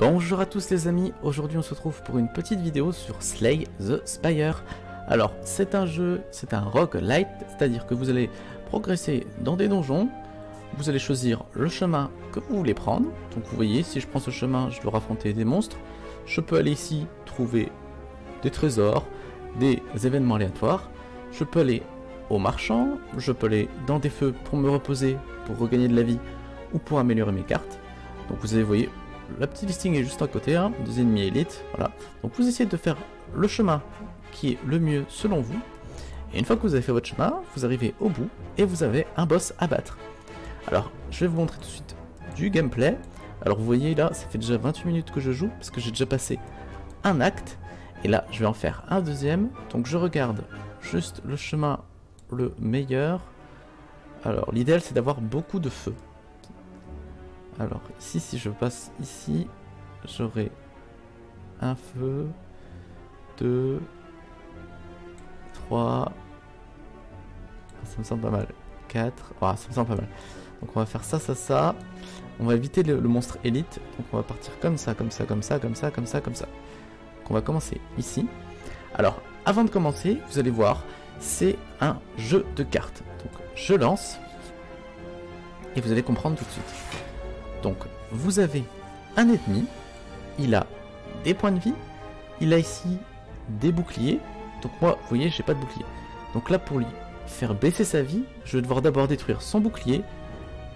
Bonjour à tous les amis, aujourd'hui on se retrouve pour une petite vidéo sur Slay the Spire. Alors c'est un jeu, c'est un roguelite, c'est-à-dire que vous allez progresser dans des donjons, vous allez choisir le chemin que vous voulez prendre. Donc vous voyez, si je prends ce chemin, je dois affronter des monstres. Je peux aller ici trouver des trésors, des événements aléatoires. Je peux aller au marchand, je peux aller dans des feux pour me reposer, pour regagner de la vie ou pour améliorer mes cartes. Donc vous avez, voyez, la petite listing est juste à côté, hein, des ennemis élites, voilà. Donc vous essayez de faire le chemin qui est le mieux selon vous. Et une fois que vous avez fait votre chemin, vous arrivez au bout et vous avez un boss à battre. Alors je vais vous montrer tout de suite du gameplay. Alors vous voyez là, ça fait déjà 28 minutes que je joue parce que j'ai déjà passé un acte. Et là je vais en faire un deuxième. Donc je regarde juste le chemin le meilleur. Alors l'idéal c'est d'avoir beaucoup de feu. Alors ici, si je passe ici, j'aurai un feu, 2, 3, ça me semble pas mal, 4, ça me semble pas mal. Donc on va faire ça, ça, ça. On va éviter le monstre élite. Donc on va partir comme ça, comme ça, comme ça, comme ça, comme ça, comme ça. Donc on va commencer ici. Alors avant de commencer, vous allez voir, c'est un jeu de cartes. Donc je lance et vous allez comprendre tout de suite. Donc vous avez un ennemi, il a des points de vie, il a ici des boucliers. Donc moi, vous voyez, j'ai pas de bouclier. Donc là, pour lui faire baisser sa vie, je vais devoir d'abord détruire son bouclier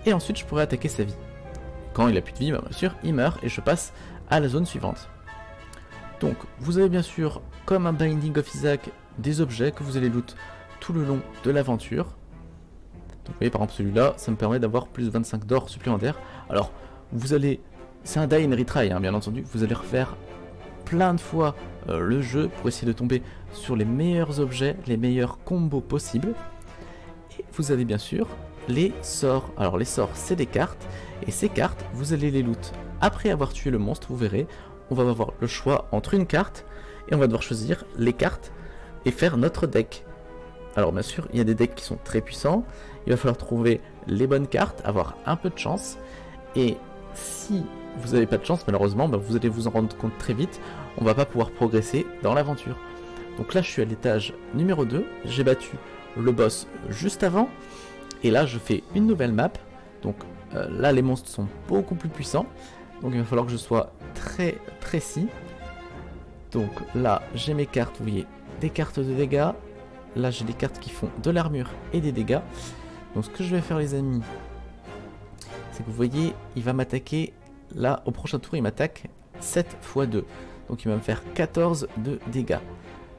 et ensuite je pourrai attaquer sa vie. Quand il a plus de vie, bien sûr, il meurt et je passe à la zone suivante. Donc vous avez bien sûr, comme un Binding of Isaac, des objets que vous allez loot tout le long de l'aventure. Donc vous voyez, par exemple celui-là, ça me permet d'avoir plus de 25 d'or supplémentaires. Alors vous allez, c'est un die and retry, hein, bien entendu, vous allez refaire plein de fois le jeu pour essayer de tomber sur les meilleurs objets, les meilleurs combos possibles. Et vous avez bien sûr les sorts. Alors les sorts, c'est des cartes, et ces cartes, vous allez les loot après avoir tué le monstre. Vous verrez, on va avoir le choix entre une carte, et on va devoir choisir les cartes et faire notre deck. Alors bien sûr, il y a des decks qui sont très puissants, il va falloir trouver les bonnes cartes, avoir un peu de chance, et si vous n'avez pas de chance, malheureusement, vous allez vous en rendre compte très vite, on va pas pouvoir progresser dans l'aventure. Donc là, je suis à l'étage numéro 2, j'ai battu le boss juste avant, et là, je fais une nouvelle map, donc là, les monstres sont beaucoup plus puissants, donc il va falloir que je sois très précis. Donc là, j'ai mes cartes, vous voyez, des cartes de dégâts. Là, j'ai des cartes qui font de l'armure et des dégâts. Donc, ce que je vais faire, les amis, c'est que vous voyez, il va m'attaquer. Là, au prochain tour, il m'attaque 7 x 2. Donc, il va me faire 14 de dégâts.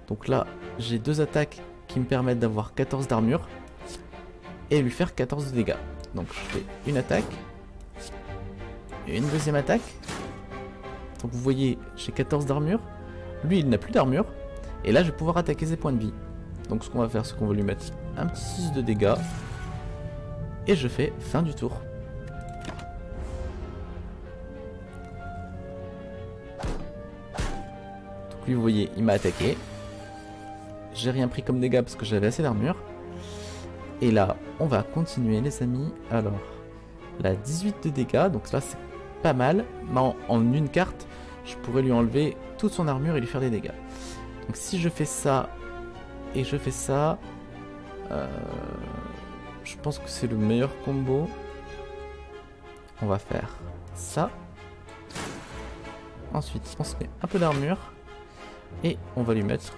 Donc là, j'ai deux attaques qui me permettent d'avoir 14 d'armure et lui faire 14 de dégâts. Donc, je fais une attaque, une deuxième attaque. Donc, vous voyez, j'ai 14 d'armure. Lui, il n'a plus d'armure. Et là, je vais pouvoir attaquer ses points de vie. Donc ce qu'on va faire, c'est qu'on va lui mettre un petit 6 de dégâts. Et je fais fin du tour. Donc lui, vous voyez, il m'a attaqué. J'ai rien pris comme dégâts parce que j'avais assez d'armure. Et là, on va continuer les amis. Alors, la 18 de dégâts, donc là c'est pas mal. Mais en une carte, je pourrais lui enlever toute son armure et lui faire des dégâts. Donc si je fais ça... et je fais ça, je pense que c'est le meilleur combo. On va faire ça. Ensuite, on se met un peu d'armure. Et on va lui mettre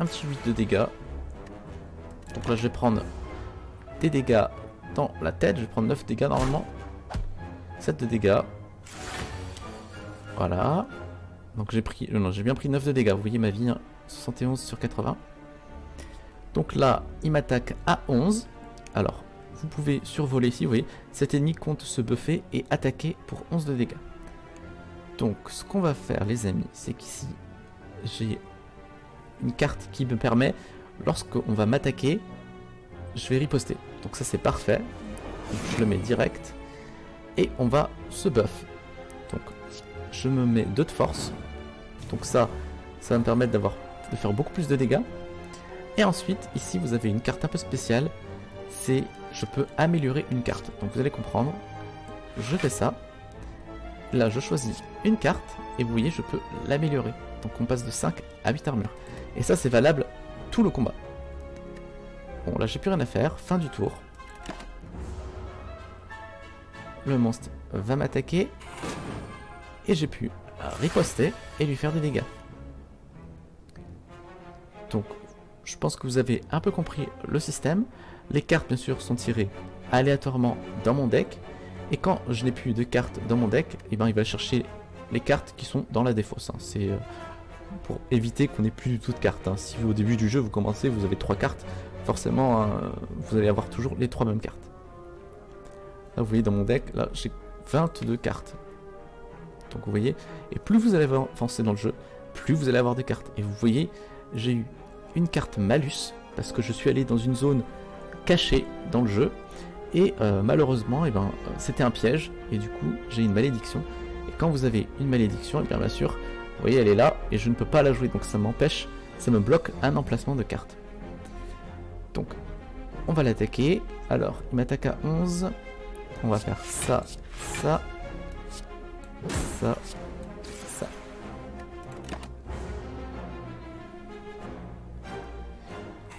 un petit 8 de dégâts. Donc là, je vais prendre des dégâts dans la tête. Je vais prendre 9 dégâts normalement. 7 de dégâts. Voilà. Donc j'ai pris... non, j'ai bien pris 9 de dégâts. Vous voyez ma vie, hein, 71 sur 80. Donc là, il m'attaque à 11. Alors, vous pouvez survoler ici, vous voyez, cet ennemi compte se buffer et attaquer pour 11 de dégâts. Donc, ce qu'on va faire, les amis, c'est qu'ici, j'ai une carte qui me permet, lorsqu'on va m'attaquer, je vais riposter. Donc ça, c'est parfait. Donc, je le mets direct. Et on va se buff. Donc, je me mets 2 de force. Donc ça va me permettre de faire beaucoup plus de dégâts. Et ensuite, ici, vous avez une carte un peu spéciale. C'est, je peux améliorer une carte. Donc vous allez comprendre. Je fais ça. là je choisis une carte et vous voyez je peux l'améliorer. Donc on passe de 5 à 8 armures. Et ça c'est valable tout le combat. Bon là j'ai plus rien à faire, fin du tour. Le monstre va m'attaquer et j'ai pu riposter et lui faire des dégâts. Donc je pense que vous avez un peu compris le système. Les cartes bien sûr sont tirées aléatoirement dans mon deck. Et quand je n'ai plus de cartes dans mon deck, et ben il va chercher les cartes qui sont dans la défausse. Hein. C'est pour éviter qu'on n'ait plus du tout de cartes. Hein. Si vous, au début du jeu vous commencez, vous avez 3 cartes, forcément vous allez avoir toujours les 3 mêmes cartes. Là vous voyez dans mon deck, là j'ai 22 cartes. Donc vous voyez, et plus vous allez avancer dans le jeu, plus vous allez avoir des cartes. Et vous voyez, j'ai eu une carte malus, parce que je suis allé dans une zone cachée dans le jeu. Et malheureusement, c'était un piège, et du coup j'ai une malédiction. Et quand vous avez une malédiction, et bien sûr, vous voyez elle est là, et je ne peux pas la jouer, donc ça m'empêche, ça me bloque un emplacement de carte. Donc, on va l'attaquer. Alors, il m'attaque à 11, on va faire ça, ça, ça, ça.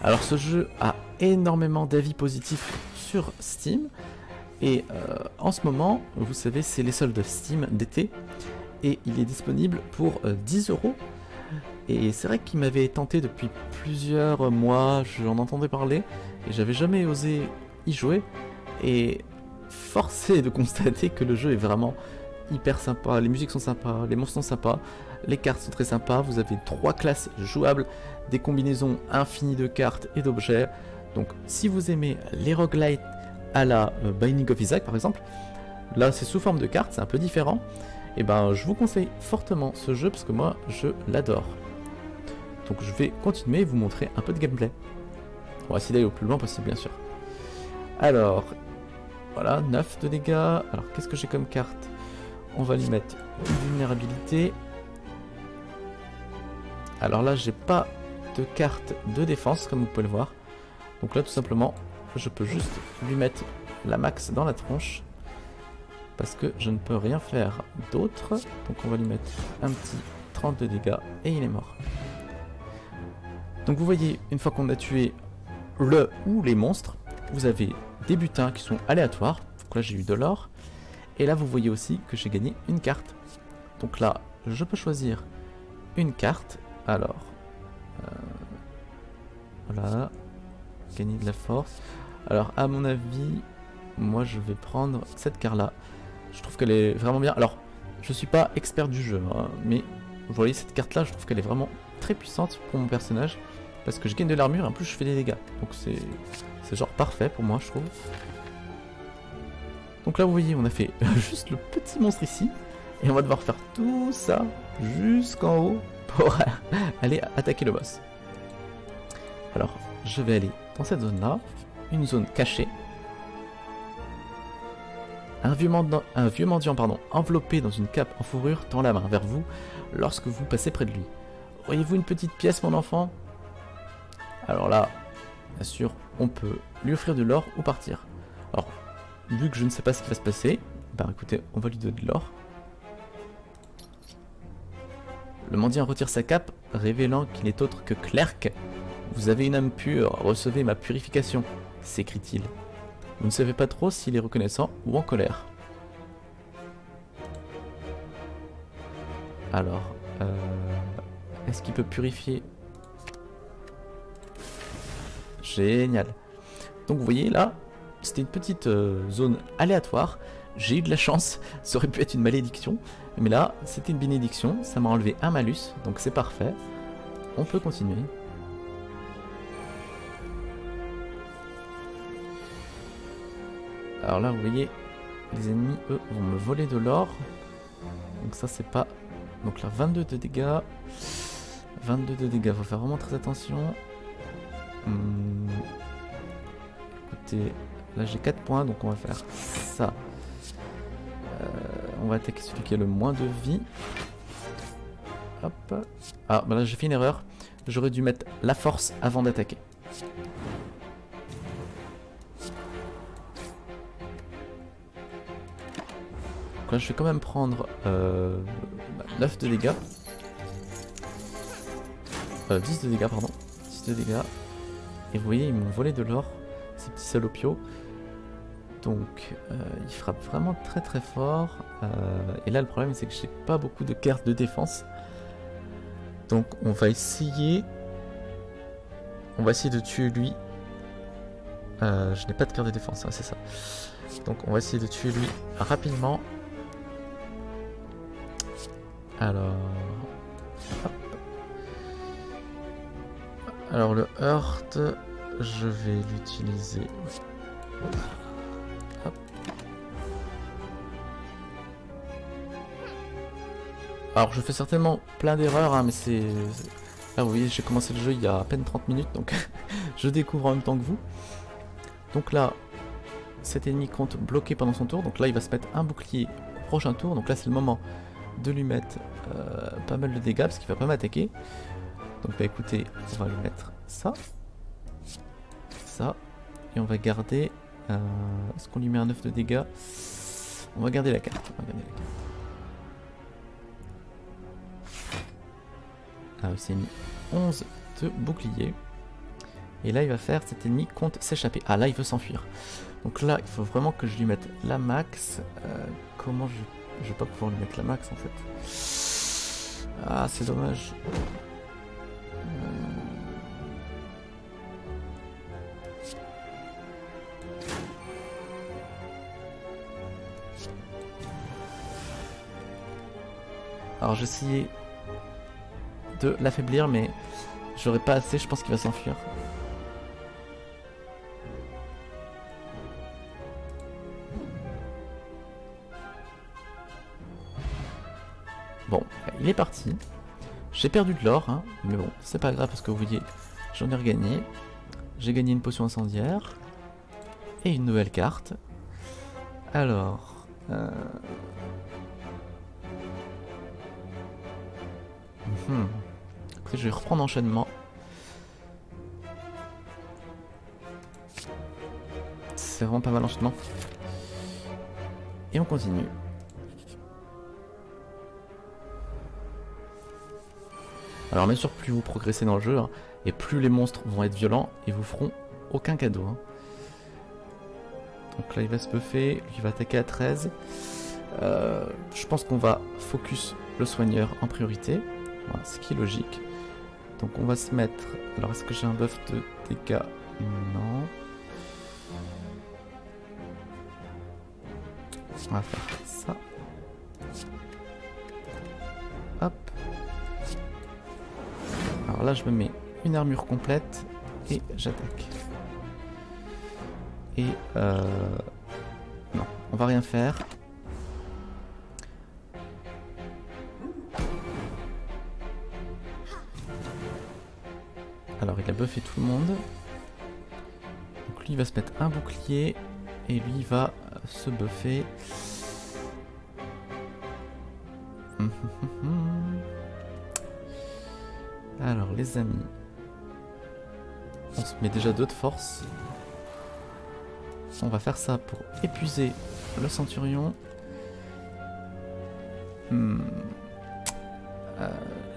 Alors ce jeu a énormément d'avis positifs sur Steam et en ce moment, vous savez, c'est les soldes Steam d'été et il est disponible pour 10 €. Et c'est vrai qu'il m'avait tenté depuis plusieurs mois, j'en entendais parler et j'avais jamais osé y jouer. Et force est de constater que le jeu est vraiment hyper sympa, les musiques sont sympas, les monstres sont sympas, les cartes sont très sympas, vous avez 3 classes jouables, des combinaisons infinies de cartes et d'objets. Donc si vous aimez les roguelites à la Binding of Isaac par exemple, là c'est sous forme de cartes, c'est un peu différent, et ben je vous conseille fortement ce jeu parce que moi je l'adore. Donc je vais continuer et vous montrer un peu de gameplay. On va essayer d'aller au plus loin possible bien sûr. Alors, voilà, 9 de dégâts. Alors qu'est-ce que j'ai comme carte? On va lui mettre une vulnérabilité. Alors là j'ai pas de carte de défense comme vous pouvez le voir. Donc là tout simplement je peux juste lui mettre la max dans la tronche. Parce que je ne peux rien faire d'autre. Donc on va lui mettre un petit 30 de dégâts et il est mort. Donc vous voyez, une fois qu'on a tué le ou les monstres, vous avez des butins qui sont aléatoires. Donc là j'ai eu de l'or. Et là vous voyez aussi que j'ai gagné une carte. Donc là je peux choisir une carte. Alors voilà, gagner de la force. Alors à mon avis, moi je vais prendre cette carte là. Je trouve qu'elle est vraiment bien. Alors je suis pas expert du jeu, hein, mais vous voyez cette carte là, je trouve qu'elle est vraiment très puissante pour mon personnage. Parce que je gagne de l'armure et en plus je fais des dégâts. Donc c'est genre parfait pour moi je trouve. Donc là vous voyez on a fait juste le petit monstre ici. Et on va devoir faire tout ça jusqu'en haut pour aller attaquer le boss. Alors je vais aller dans cette zone là. Une zone cachée. Un vieux mendiant enveloppé dans une cape en fourrure tend la main vers vous lorsque vous passez près de lui. Voyez-vous une petite pièce mon enfant? Alors là, bien sûr, on peut lui offrir de l'or ou partir. Alors, vu que je ne sais pas ce qui va se passer, bah écoutez, on va lui donner de l'or. Le mendiant retire sa cape, révélant qu'il n'est autre que Clerc. Vous avez une âme pure, recevez ma purification, s'écrie-t-il. Vous ne savez pas trop s'il est reconnaissant ou en colère. Alors, est-ce qu'il peut purifier? Génial. Donc vous voyez là, c'était une petite zone aléatoire. J'ai eu de la chance, ça aurait pu être une malédiction. Mais là, c'était une bénédiction, ça m'a enlevé un malus, donc c'est parfait. On peut continuer. Alors là, vous voyez, les ennemis, eux, vont me voler de l'or. Donc ça, c'est pas... Donc là, 22 de dégâts. 22 de dégâts, faut faire vraiment très attention. Écoutez, là j'ai 4 points, donc on va faire ça. On va attaquer celui qui a le moins de vie. Hop. Ah, bah là j'ai fait une erreur. J'aurais dû mettre la force avant d'attaquer. Donc là je vais quand même prendre 9 de dégâts. 10 de dégâts pardon. 10 de dégâts. Et vous voyez ils m'ont volé de l'or, ces petits salopios. Donc il frappe vraiment très très fort. Et là le problème c'est que j'ai pas beaucoup de cartes de défense. Donc on va essayer de tuer lui. Je n'ai pas de carte de défense, hein, c'est ça. Donc on va essayer de tuer lui rapidement. Alors... hop. Alors le heurt, je vais l'utiliser. Hop. Alors je fais certainement plein d'erreurs, hein, mais c'est... Là vous voyez, j'ai commencé le jeu il y a à peine 30 minutes, donc je découvre en même temps que vous. Donc là, cet ennemi compte bloquer pendant son tour, donc là il va se mettre un bouclier au prochain tour, donc là c'est le moment de lui mettre pas mal de dégâts, parce qu'il va pas m'attaquer. Donc bah écoutez, on va lui mettre ça, ça, et on va garder... est-ce qu'on lui met un 9 de dégâts? On va garder la carte, Ah oui, c'est mis 11 de bouclier. Et là il va faire, cet ennemi compte s'échapper. Ah là il veut s'enfuir. Donc là il faut vraiment que je lui mette la max. Comment je vais pas pouvoir lui mettre la max en fait. Ah c'est dommage. Alors j'ai essayé de l'affaiblir mais j'aurais pas assez, je pense qu'il va s'enfuir. Bon, il est parti. J'ai perdu de l'or, hein, mais bon, c'est pas grave parce que vous voyez, j'en ai regagné. J'ai gagné une potion incendiaire. Et une nouvelle carte. Alors... Écoutez, je vais reprendre enchaînement. C'est vraiment pas mal enchaînement. Et on continue. Alors bien sûr, plus vous progressez dans le jeu, hein, et plus les monstres vont être violents et vous feront aucun cadeau. Hein. Donc là il va se buffer, lui il va attaquer à 13. Je pense qu'on va focus le soigneur en priorité, voilà, ce qui est logique. Donc on va se mettre... Alors est-ce que j'ai un buff de dégâts? Non. On va faire ça. Hop. Alors là je me mets une armure complète et j'attaque. Et non, on va rien faire. Alors il a buffé tout le monde. Donc lui il va se mettre un bouclier et lui il va se buffer. Alors les amis, on se met déjà 2 de force. On va faire ça pour épuiser le centurion.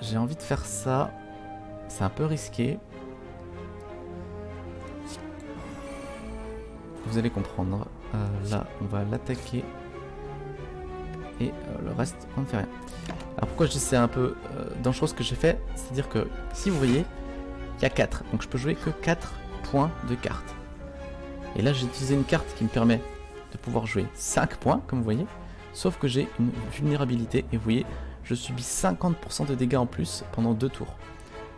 J'ai envie de faire ça. C'est un peu risqué. Vous allez comprendre. Là, on va l'attaquer. Et le reste, on ne fait rien. Alors pourquoi je dis c'est un peu dangereux ce que j'ai fait? C'est-à-dire que, si vous voyez, il y a 4. Donc je peux jouer que 4 points de carte. Et là j'ai utilisé une carte qui me permet de pouvoir jouer 5 points, comme vous voyez. Sauf que j'ai une vulnérabilité. Et vous voyez, je subis 50% de dégâts en plus pendant 2 tours.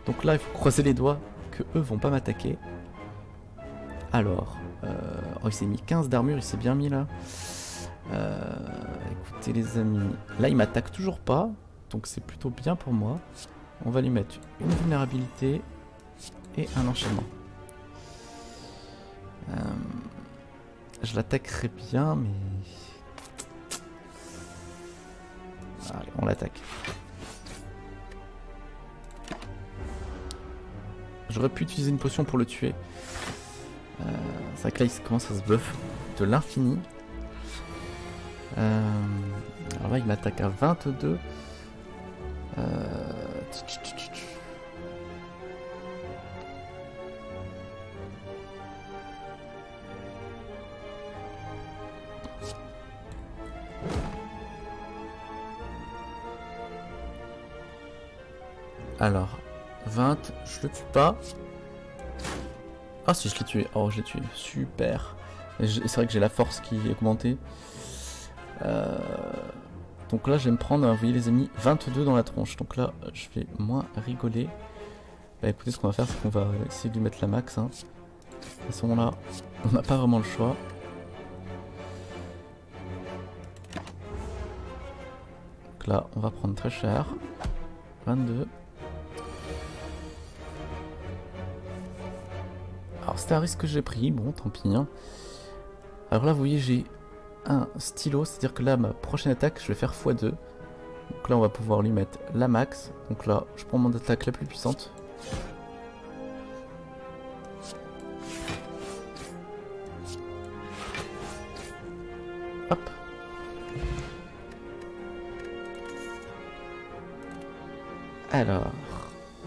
Donc là il faut croiser les doigts que eux vont pas m'attaquer. Alors, oh, il s'est mis 15 d'armure, il s'est bien mis là. Écoutez les amis, là il m'attaque toujours pas. Donc c'est plutôt bien pour moi. On va lui mettre une vulnérabilité et un enchaînement. Je l'attaquerai bien, mais... Allez, on l'attaque. J'aurais pu utiliser une potion pour le tuer. C'est vrai que là il commence à se buff de l'infini. Alors là, il m'attaque à 22. Alors, 20, je le tue pas. Ah si, je l'ai tué. Oh, je l'ai tué. Super. C'est vrai que j'ai la force qui est augmentée. Donc là, je vais me prendre, vous voyez les amis, 22 dans la tronche. Donc là, je vais moins rigoler. Bah écoutez, ce qu'on va faire, c'est qu'on va essayer de lui mettre la max. Hein. De toute façon, là, on n'a pas vraiment le choix. Donc là, on va prendre très cher. 22. Alors c'était un risque que j'ai pris, bon tant pis. Hein. Alors là vous voyez j'ai un stylo, c'est-à-dire que là ma prochaine attaque je vais faire x2. Donc là on va pouvoir lui mettre la max. Donc là je prends mon attaque la plus puissante. Hop. Alors,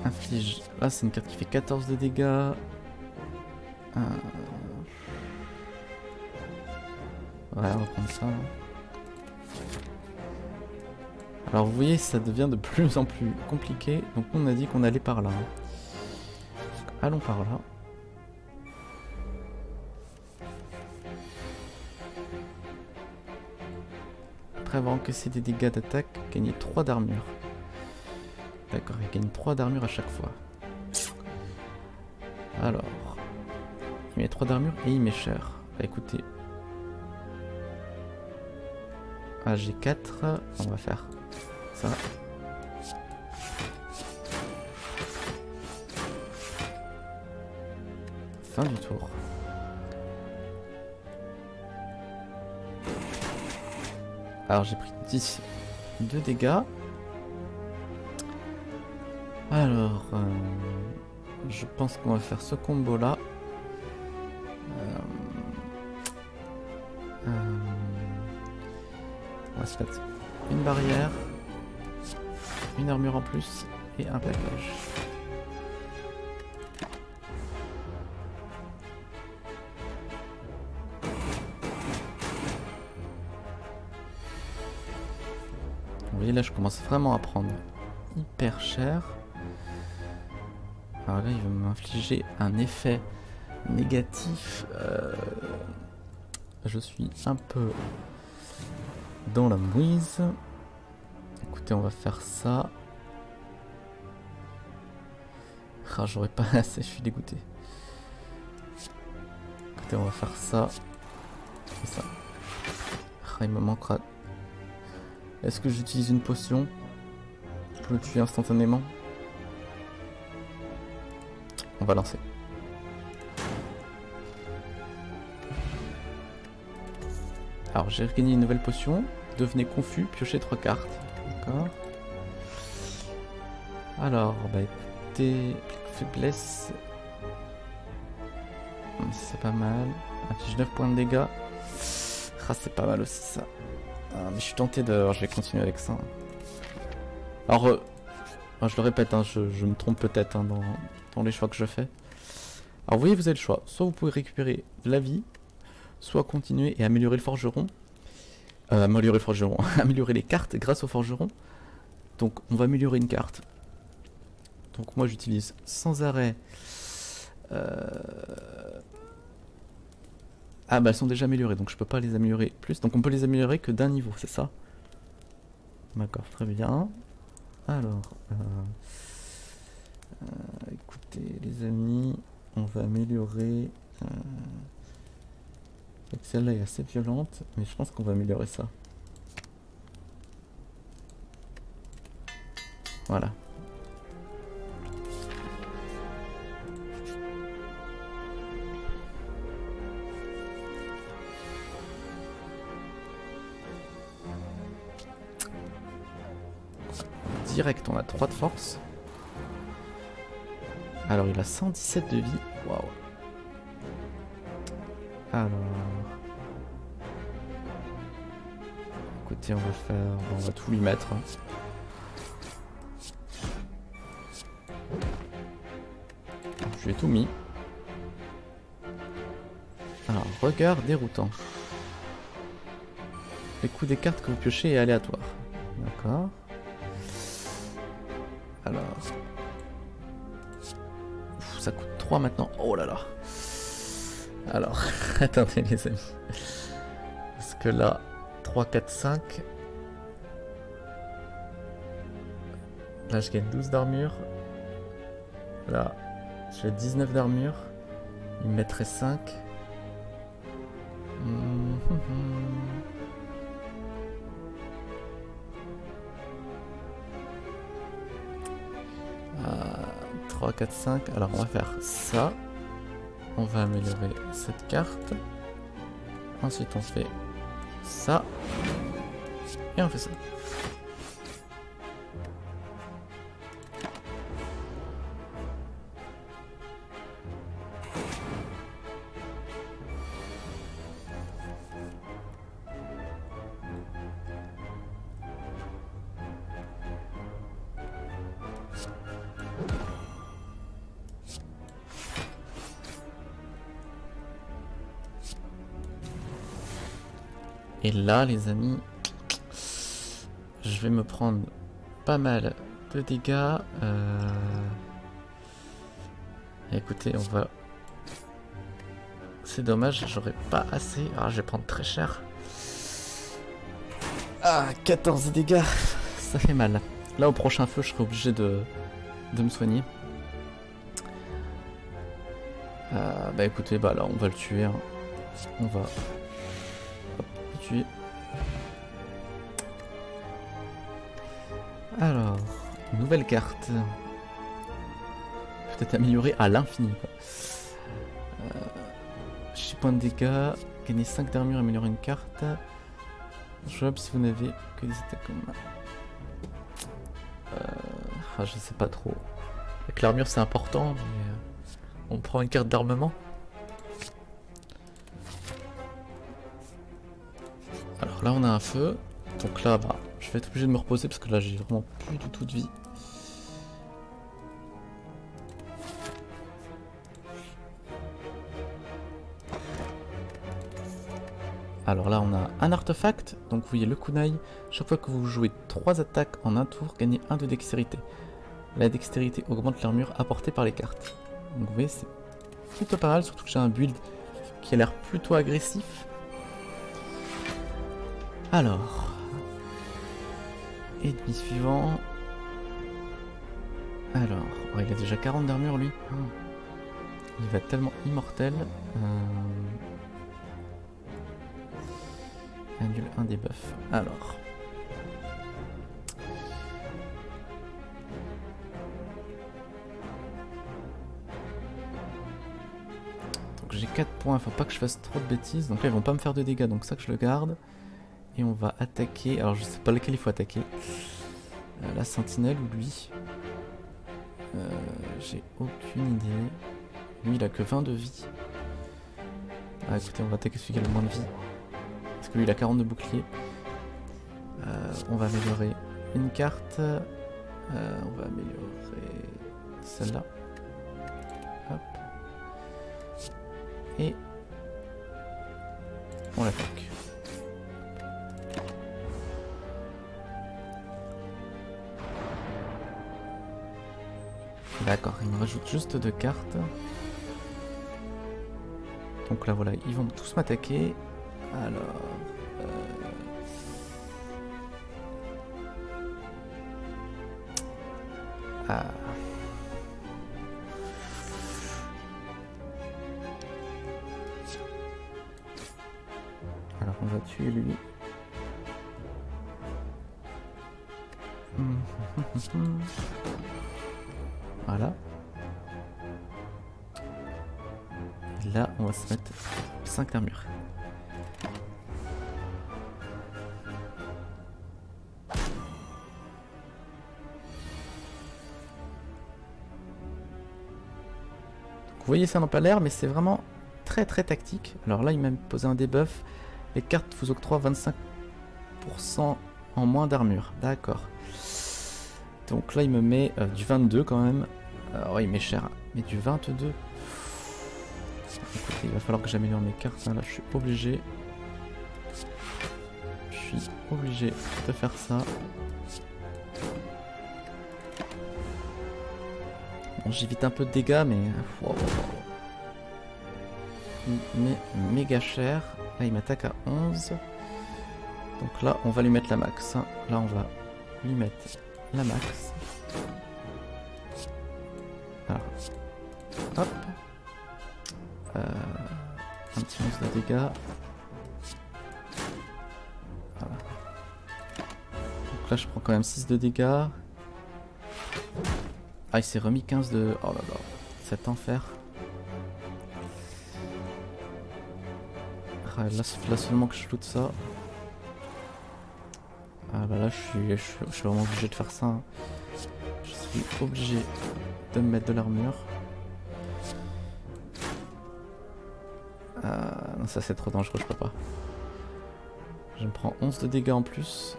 inflige. Là c'est une carte qui fait 14 de dégâts. Ouais, on va prendre ça. Alors vous voyez, ça devient de plus en plus compliqué. Donc on a dit qu'on allait par là. Donc, allons par là. Après avoir encaissé des dégâts d'attaque, gagner 3 d'armure. D'accord, il gagne 3 d'armure à chaque fois. Alors, il met 3 d'armure et il met cher. Bah écoutez. Ah, j'ai 4. On va faire ça. Fin du tour. Alors j'ai pris 10 de dégâts. Alors, je pense qu'on va faire ce combo là. On va se mettre une barrière, une armure en plus et un plaquage. Vous voyez là je commence vraiment à prendre hyper cher. Alors là il va m'infliger un effet négatif. Je suis un peu dans la mouise. Écoutez, on va faire ça. Ah, j'aurais pas assez, je suis dégoûté. Écoutez, on va faire ça. Et ça. Ah, il me manquera. Est-ce que j'utilise une potion pour le tuer instantanément? On va lancer. Alors j'ai regagné une nouvelle potion. Devenez confus, piochez 3 cartes. D'accord. Alors, bah écoutez, faiblesse. C'est pas mal. Inflige 9 points de dégâts. Ah, c'est pas mal aussi ça. Ah, mais je suis tenté de... Alors, je vais continuer avec ça. Alors, je le répète, hein, je me trompe peut-être hein, dans les choix que je fais. Alors vous voyez, vous avez le choix. Soit vous pouvez récupérer de la vie, soit continuer et améliorer le forgeron. Améliorer le forgeron. Améliorer les cartes grâce au forgeron. Donc on va améliorer une carte. Donc moi j'utilise sans arrêt... Ah bah elles sont déjà améliorées, donc je peux pas les améliorer plus. Donc on peut les améliorer que d'un niveau, c'est ça? D'accord, très bien. Alors... écoutez les amis, on va améliorer... Celle-là est assez violente, mais je pense qu'on va améliorer ça. Voilà. Direct, on a 3 de force. Alors il a 117 de vie. Waouh. Alors... écoutez, on va tout lui mettre. Je lui ai tout mis. Alors, regard déroutant. Les coups des cartes que vous piochez est aléatoire. D'accord. Alors... Ouf, ça coûte 3 maintenant. Oh là là. Alors, attendez les amis. Parce que là, 3, 4, 5. Là, je gagne 12 d'armure. Là, j'ai 19 d'armure. Il me mettrait 5. Ah, 3, 4, 5. Alors, on va faire ça. On va améliorer cette carte. Ensuite, on fait ça. Et on fait ça. Et là, les amis, je vais me prendre pas mal de dégâts. Écoutez, on va... C'est dommage, j'aurais pas assez. Ah, je vais prendre très cher. Ah, 14 dégâts. Ça fait mal. Là, au prochain feu, je serai obligé de me soigner. Bah écoutez, bah là, on va le tuer. Hein. On va... Alors, nouvelle carte. Peut-être améliorée à l'infini. 6 points de dégâts. Gagner 5 d'armure, améliorer une carte. Jouable si vous n'avez que des attaques comme... je sais pas trop. Avec l'armure c'est important, mais on prend une carte d'armement. Alors là on a un feu, donc là bah, je vais être obligé de me reposer parce que là j'ai vraiment plus du tout de vie. Alors là on a un artefact, donc vous voyez le kunai, chaque fois que vous jouez 3 attaques en un tour, gagnez 1 de dextérité. La dextérité augmente l'armure apportée par les cartes. Donc vous voyez c'est plutôt pas mal, surtout que j'ai un build qui a l'air plutôt agressif. Alors, ennemi suivant. Alors, oh, il a déjà 40 d'armure lui. Oh. Il va être tellement immortel. Annule un debuff. Alors. Donc j'ai 4 points, faut pas que je fasse trop de bêtises. Donc là ils vont pas me faire de dégâts, donc ça que je le garde. Et on va attaquer, alors je sais pas lequel il faut attaquer. La sentinelle ou lui. J'ai aucune idée. Lui il a que 20 de vie. Ah écoutez, on va attaquer celui qui a le moins de vie. Parce que lui il a 40 de bouclier. On va améliorer une carte. On va améliorer celle-là. Hop. Et on l'attaque. D'accord, il me rajoute juste 2 cartes. Donc là voilà, ils vont tous m'attaquer. Alors... Ah. Alors on va tuer lui. Voilà. Et là, on va se mettre 5 d'armure. Vous voyez, ça n'a pas l'air, mais c'est vraiment très tactique. Alors là, il m'a posé un debuff. Les cartes vous octroient 25 30% en moins d'armure. D'accord. Donc là, il me met du 22 quand même. Ouais, il met cher. Mais du 22. Écoutez, il va falloir que j'améliore mes cartes. Hein. Là, je suis obligé. Je suis obligé de faire ça. Bon, j'évite un peu de dégâts, mais... Wow. Il met méga cher. Là, il m'attaque à 11. Donc là, on va lui mettre la max. Hein. Là, on va lui mettre la max. Alors, hop. Un petit 11 de dégâts. Voilà. Donc là, je prends quand même 6 de dégâts. Ah, il s'est remis 15 de... Oh là là, cet enfer. Ah, là seulement que je loot ça. Ah bah là, je suis vraiment obligé de faire ça. Hein. Je suis obligé de me mettre de l'armure. Non, ça c'est trop dangereux, je peux pas. Je me prends 11 de dégâts en plus.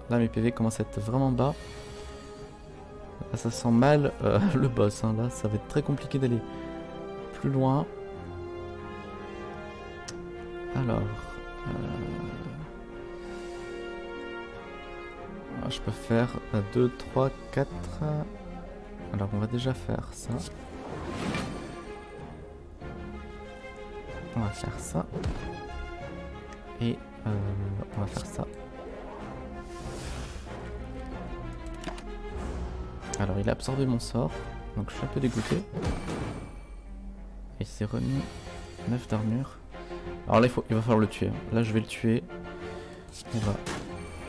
Là, mes PV commencent à être vraiment bas. Là, ça sent mal le boss. Hein. Là, ça va être très compliqué d'aller plus loin. Alors... je peux faire 2, 3, 4... Alors, on va déjà faire ça. On va faire ça. Et on va faire ça. Alors il a absorbé mon sort. Donc je suis un peu dégoûté. Et il s'est remis 9 d'armure. Alors là il va falloir le tuer. Là je vais le tuer. On va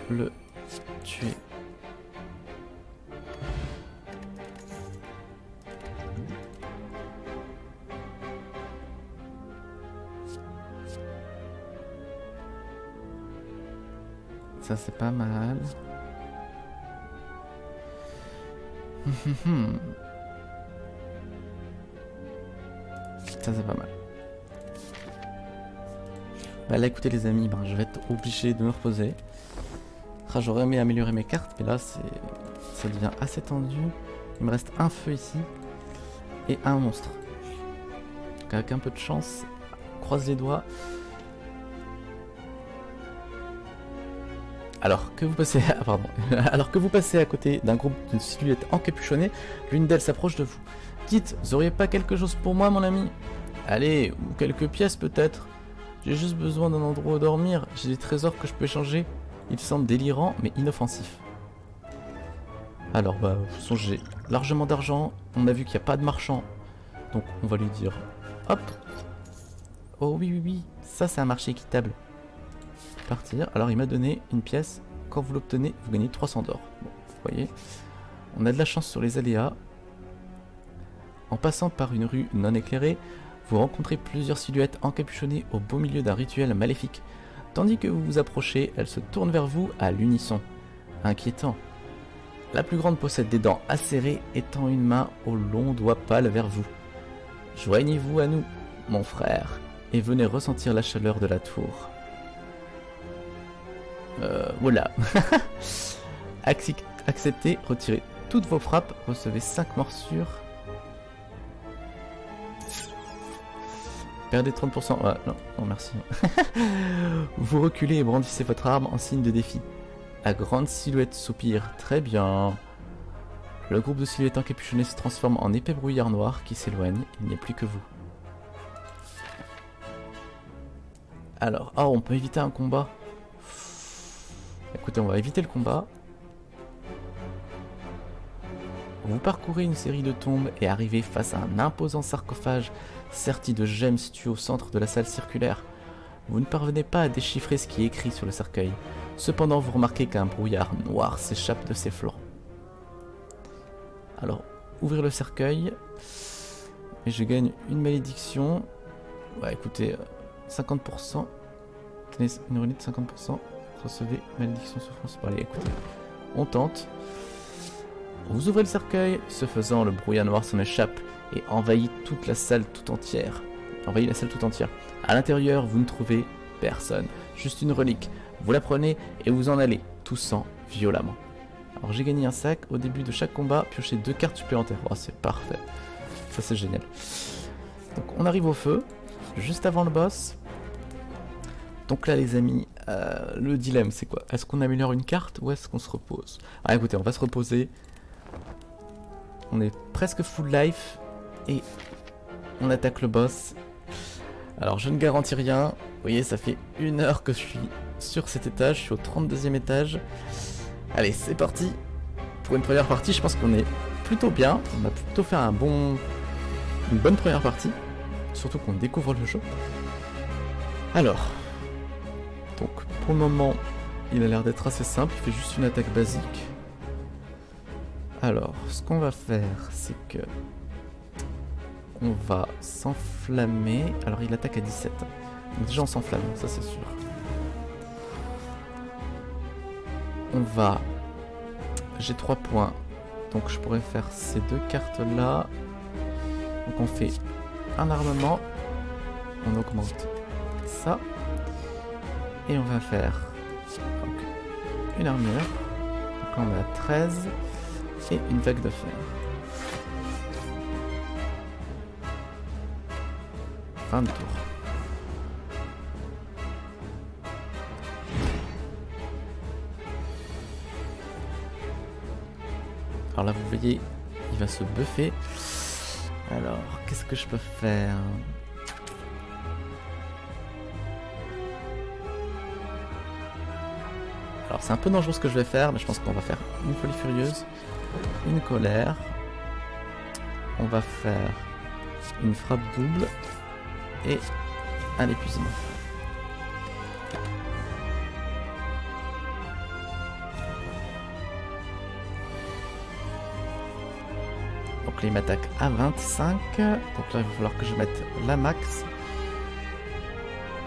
le tuer. Ça c'est pas mal. Ça c'est pas mal. Bah là écoutez les amis, je vais être obligé de me reposer. J'aurais aimé améliorer mes cartes, mais là ça devient assez tendu. Il me reste un feu ici et un monstre. Donc avec un peu de chance, croise les doigts. Alors que vous passez, alors que vous passez à côté d'un groupe d'une silhouette encapuchonnée, l'une d'elles s'approche de vous. Dites, vous auriez pas quelque chose pour moi, mon ami? Allez, ou quelques pièces peut-être. J'ai juste besoin d'un endroit où dormir. J'ai des trésors que je peux échanger. Il semble délirant, mais inoffensif. Alors, j'ai largement d'argent. On a vu qu'il n'y a pas de marchand. Donc, on va lui dire, hop. Oh oui, oui, oui. Ça, c'est un marché équitable. Partir. Alors il m'a donné une pièce. Quand vous l'obtenez, vous gagnez 300 d'or. Bon, vous voyez, on a de la chance sur les aléas. En passant par une rue non éclairée, vous rencontrez plusieurs silhouettes encapuchonnées au beau milieu d'un rituel maléfique. Tandis que vous vous approchez, elles se tournent vers vous à l'unisson. Inquiétant. La plus grande possède des dents acérées et tend une main aux longs doigts pâles vers vous. Joignez-vous à nous, mon frère, et venez ressentir la chaleur de la tour. Voilà. Acceptez, retirez toutes vos frappes, recevez 5 morsures. Perdez 30%. Ouais, non, merci. Vous reculez et brandissez votre arme en signe de défi. La grande silhouette soupire. Très bien. Le groupe de silhouettes encapuchonnées se transforme en épais brouillard noir qui s'éloigne. Il n'y a plus que vous. Alors, oh, on peut éviter un combat. Écoutez, on va éviter le combat. Vous parcourez une série de tombes et arrivez face à un imposant sarcophage serti de gemmes situé au centre de la salle circulaire. Vous ne parvenez pas à déchiffrer ce qui est écrit sur le cercueil. Cependant, vous remarquez qu'un brouillard noir s'échappe de ses flancs. Alors, ouvrir le cercueil. Et je gagne une malédiction. Ouais, écoutez, 50%. Tenez une relique de 50%. Recevez malédiction souffrance. Bon, allez, écoutez, on tente. Vous ouvrez le cercueil, ce faisant, le brouillard noir s'en échappe et envahit toute la salle tout entière. À l'intérieur, vous ne trouvez personne, juste une relique. vous la prenez et vous en allez, toussant violemment. Alors j'ai gagné un sac, au début de chaque combat, piocher 2 cartes supplémentaires. Oh, c'est parfait, ça c'est génial. Donc on arrive au feu, juste avant le boss. Donc là les amis, le dilemme c'est quoi? Est-ce qu'on améliore une carte ou est-ce qu'on se repose? Ah écoutez, on va se reposer. On est presque full life et on attaque le boss. Alors je ne garantis rien, vous voyez ça fait 1 heure que je suis sur cet étage, je suis au 32e étage. Allez c'est parti. Pour une première partie je pense qu'on est plutôt bien, on a plutôt fait une bonne première partie. Surtout qu'on découvre le jeu. Alors, donc pour le moment il a l'air d'être assez simple, il fait juste une attaque basique. Alors ce qu'on va faire c'est que on va s'enflammer. Alors il attaque à 17. Donc déjà on s'enflamme, ça c'est sûr. On va... J'ai 3 points. Donc je pourrais faire ces 2 cartes là. Donc on fait un armement. On augmente ça. Et on va faire donc, une armure. Donc là on est à 13. Et une vague de fer. Fin de tour. Alors là vous voyez, il va se buffer. Alors qu'est-ce que je peux faire? Alors c'est un peu dangereux ce que je vais faire, mais je pense qu'on va faire une folie furieuse, une colère. On va faire une frappe double. Et un épuisement. Donc là il m'attaque à 25. Donc là il va falloir que je mette la max.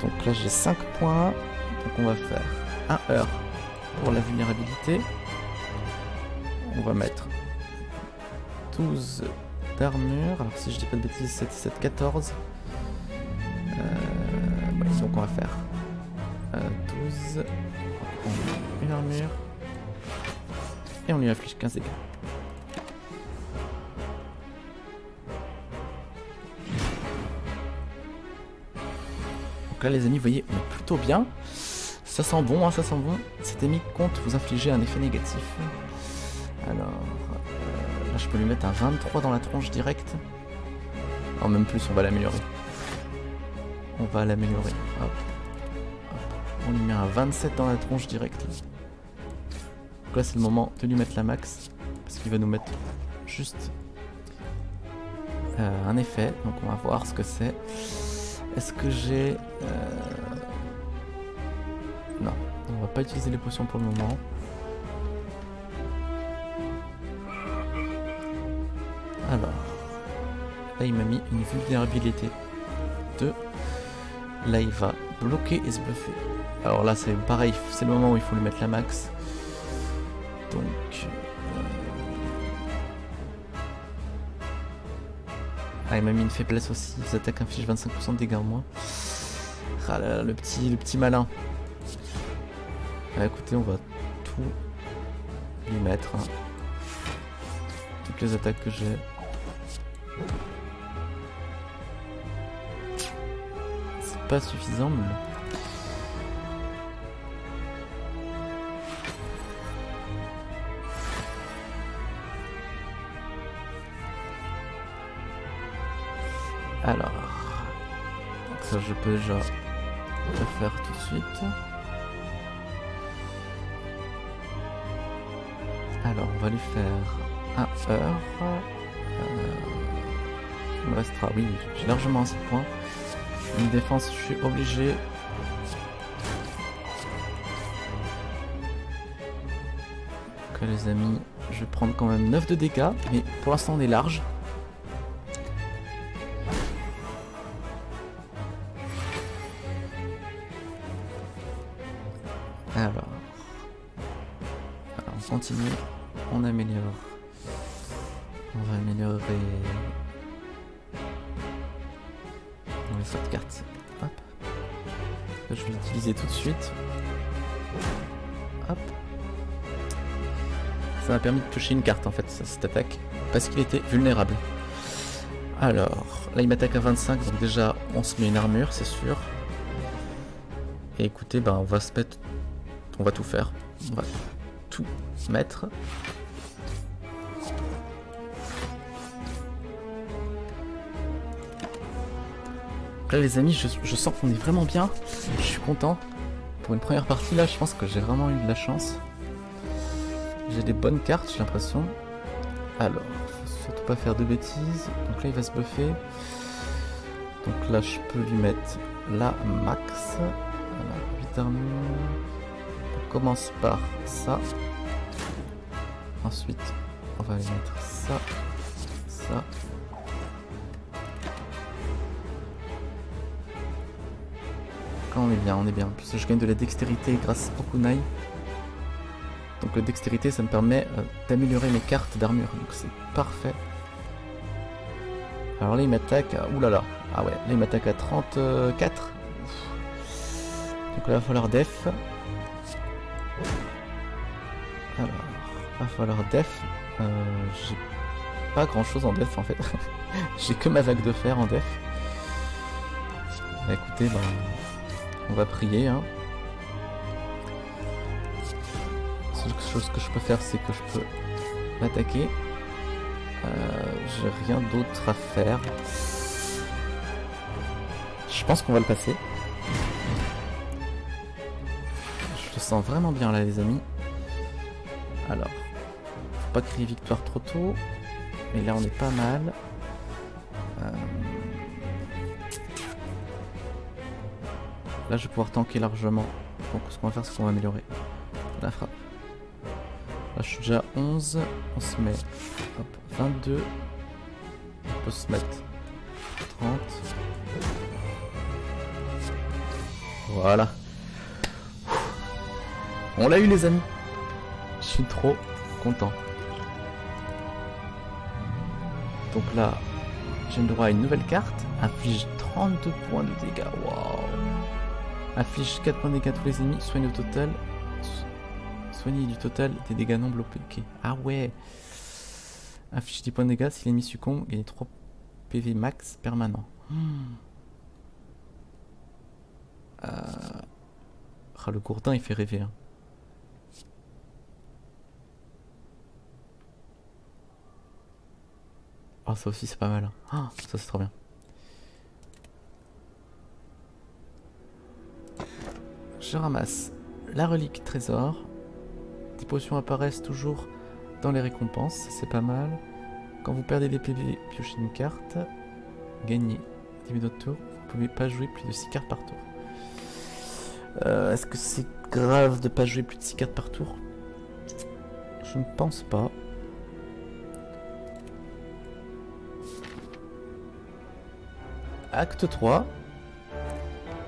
Donc là j'ai 5 points. Donc on va faire un heure pour la vulnérabilité. On va mettre 12 d'armure. Alors si je dis pas de bêtises, 7, 7, 14. Ouais, donc on va faire 12, on met une armure et on lui inflige 15 dégâts. Donc là les amis, vous voyez, on est plutôt bien. Ça sent bon, hein, ça sent bon. Cet ennemi compte vous infliger un effet négatif. Alors, là je peux lui mettre un 23 dans la tronche direct. Alors même plus, on va l'améliorer. On va l'améliorer. Hop. Hop. On lui met un 27 dans la tronche direct. Donc là c'est le moment de lui mettre la max. Parce qu'il va nous mettre juste un effet. Donc on va voir ce que c'est. Est-ce que j'ai... Non, on va pas utiliser les potions pour le moment. Alors... Là il m'a mis une vulnérabilité 2. Là il va bloquer et se buffer. Alors là c'est pareil, c'est le moment où il faut lui mettre la max. Donc... Ah il m'a mis une faiblesse aussi, les attaques infligent 25% de dégâts en moins. Ah là là, le petit malin. Ah, écoutez, on va tout lui mettre. Hein. Toutes les attaques que j'ai. Pas suffisant mais... Alors ça je peux déjà le faire tout de suite. Alors on va lui faire un heure. Il me restera, oui, j'ai largement assez de points. Une défense, je suis obligé. Ok les amis, je vais prendre quand même 9 de dégâts, mais pour l'instant on est large. Alors on continue, on améliore. On va améliorer... les sauts de cartes. Hop. Là, je vais l'utiliser tout de suite. Hop. Ça m'a permis de toucher une carte en fait, cette attaque, parce qu'il était vulnérable. Alors, là il m'attaque à 25, donc déjà on se met une armure, c'est sûr. Et écoutez, ben on va se mettre... On va tout faire. On va tout mettre. Là les amis, je sens qu'on est vraiment bien. Je suis content. Pour une première partie là, je pense que j'ai vraiment eu de la chance. J'ai des bonnes cartes, j'ai l'impression. Alors, faut surtout pas faire de bêtises. Donc là il va se buffer. Donc là je peux lui mettre la max. Voilà, 8 armures. On commence par ça. Ensuite, on va lui mettre ça. Ça. On est bien, on est bien. En plus, je gagne de la dextérité grâce au kunai. Donc la dextérité, ça me permet d'améliorer mes cartes d'armure. Donc c'est parfait. Alors là, il m'attaque à... Oulala. Ah ouais, là, il m'attaque à 34. Donc là, il va falloir def. Alors, il va falloir def. J'ai pas grand chose en def en fait. J'ai que ma vague de fer en def. Bah, écoutez, bah, on va prier. Hein. La seule chose que je peux faire, c'est que je peux l'attaquer. J'ai rien d'autre à faire. Je pense qu'on va le passer. Je le sens vraiment bien là les amis. Alors, faut pas crier victoire trop tôt. Mais là on est pas mal. Là je vais pouvoir tanker largement. Donc ce qu'on va faire c'est qu'on va améliorer la frappe. Là je suis déjà à 11. On se met hop, 22. On peut se mettre 30. Voilà. On l'a eu les amis. Je suis trop content. Donc là, j'ai le droit à une nouvelle carte. Inflige 32 points de dégâts. Waouh. Inflige 4 points de dégâts à tous les ennemis. Soigne au total. Soignez du total des dégâts non bloqués. Ah ouais. Inflige 10 points de dégâts si l'ennemi succombe. Gagnez 3 PV max permanent. Ah, le gourdin il fait rêver. Hein. Oh, ça aussi c'est pas mal. Ah, ça c'est trop bien. Je ramasse la relique trésor. Des potions apparaissent toujours dans les récompenses, c'est pas mal. Quand vous perdez des PV, piochez une carte. Gagnez 10 minutes de tour. Vous pouvez pas jouer plus de 6 cartes par tour. Est-ce que c'est grave de pas jouer plus de 6 cartes par tour? Je ne pense pas. Acte 3.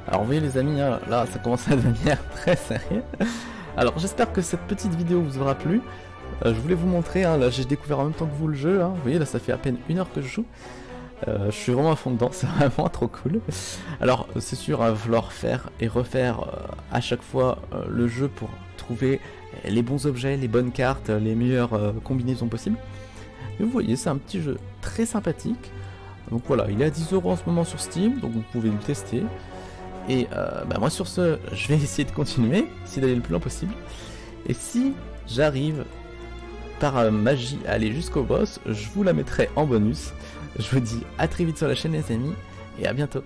Alors vous voyez les amis, hein, là ça commence à devenir très sérieux. Alors j'espère que cette petite vidéo vous aura plu. Je voulais vous montrer, hein, là j'ai découvert en même temps que vous le jeu. Hein. Vous voyez là ça fait à peine 1 heure que je joue. Je suis vraiment à fond dedans, c'est vraiment trop cool. Alors c'est sûr, il va falloir faire et refaire à chaque fois le jeu pour trouver les bons objets, les bonnes cartes, les meilleures combinaisons possibles. Et vous voyez, c'est un petit jeu très sympathique. Donc voilà, il est à 10 € en ce moment sur Steam, donc vous pouvez le tester. Et bah moi sur ce, je vais essayer de continuer, essayer d'aller le plus loin possible. Et si j'arrive par magie à aller jusqu'au boss, je vous la mettrai en bonus. Je vous dis à très vite sur la chaîne les amis, et à bientôt.